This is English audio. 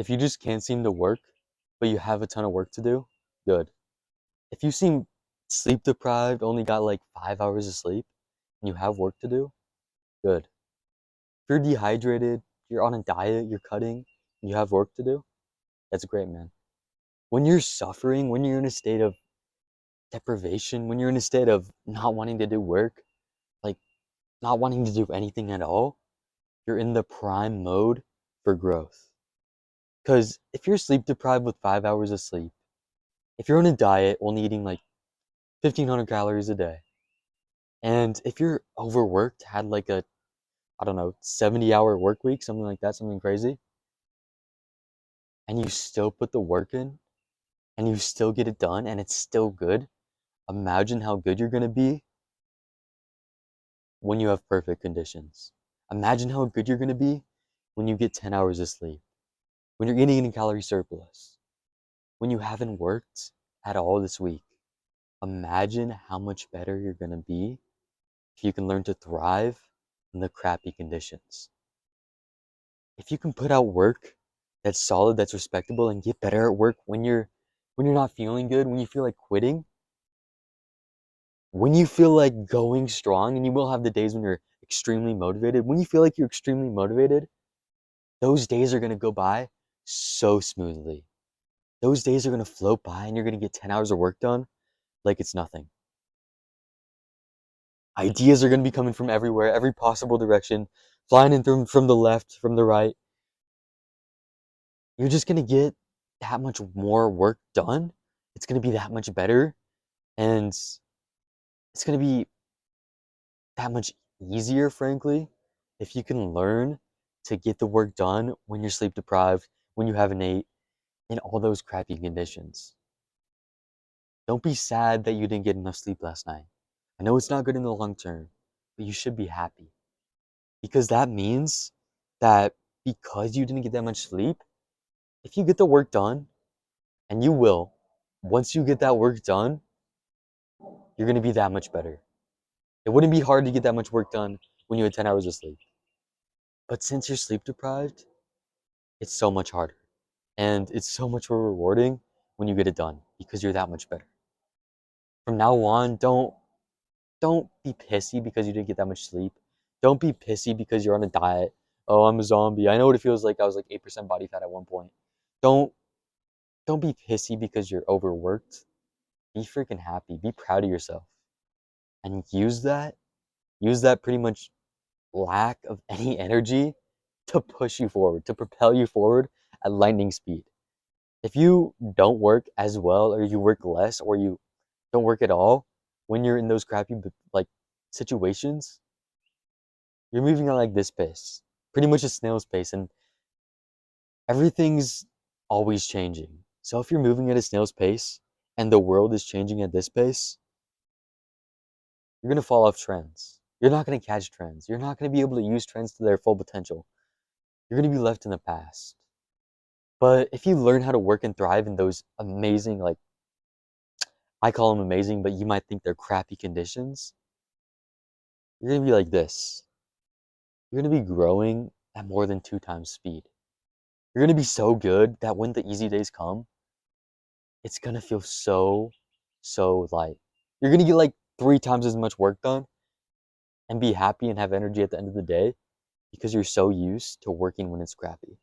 If you just can't seem to work, but you have a ton of work to do, good. If you seem sleep deprived, only got like 5 hours of sleep, and you have work to do, good. If you're dehydrated, you're on a diet, you're cutting, and you have work to do, that's great, man. When you're suffering, when you're in a state of deprivation, when you're in a state of not wanting to do work, like not wanting to do anything at all, you're in the prime mode for growth. Because if you're sleep deprived with 5 hours of sleep, if you're on a diet only eating like 1,500 calories a day, and if you're overworked, had like a, I don't know, 70-hour work week, something like that, something crazy, and you still put the work in, and you still get it done, and it's still good, imagine how good you're going to be when you have perfect conditions. Imagine how good you're going to be when you get 10 hours of sleep, when you're eating in a calorie surplus, when you haven't worked at all this week. Imagine how much better you're going to be if you can learn to thrive in the crappy conditions. If you can put out work that's solid, that's respectable, and get better at work when you're not feeling good, when you feel like quitting, when you feel like going strong, and you will have the days when you're extremely motivated. When you feel like you're extremely motivated, those days are going to go by so smoothly. Those days are going to float by and you're going to get 10 hours of work done like it's nothing. Ideas are going to be coming from everywhere, every possible direction, flying in from the left, from the right. You're just going to get that much more work done. It's going to be that much better. And it's going to be that much easier, frankly, if you can learn to get the work done when you're sleep deprived, when you haven't ate, in all those crappy conditions. Don't be sad that you didn't get enough sleep last night. I know it's not good in the long term, but you should be happy because that means that because you didn't get that much sleep, if you get the work done, and you will, once you get that work done, you're going to be that much better. It wouldn't be hard to get that much work done when you had 10 hours of sleep. But since you're sleep deprived, it's so much harder. And it's so much more rewarding when you get it done because you're that much better. From now on, don't be pissy because you didn't get that much sleep. Don't be pissy because you're on a diet. Oh, I'm a zombie. I know what it feels like. I was like 8% body fat at one point. Don't don't be pissy because you're overworked. Be freaking happy. Be proud of yourself. And use that pretty much lack of any energy to push you forward, to propel you forward at lightning speed. If you don't work as well or you work less or you don't work at all when you're in those crappy like situations, you're moving at like this pace, pretty much a snail's pace, and everything's always changing. So if you're moving at a snail's pace and the world is changing at this pace, you're gonna fall off trends. You're not gonna catch trends. You're not gonna be able to use trends to their full potential. You're gonna be left in the past. But if you learn how to work and thrive in those amazing, like I call them amazing, but you might think they're crappy conditions, you're gonna be like this. You're gonna be growing at more than 2 times speed. You're gonna be so good that when the easy days come, it's gonna feel so light. You're gonna get like 3 times as much work done and be happy and have energy at the end of the day because you're so used to working when it's crappy.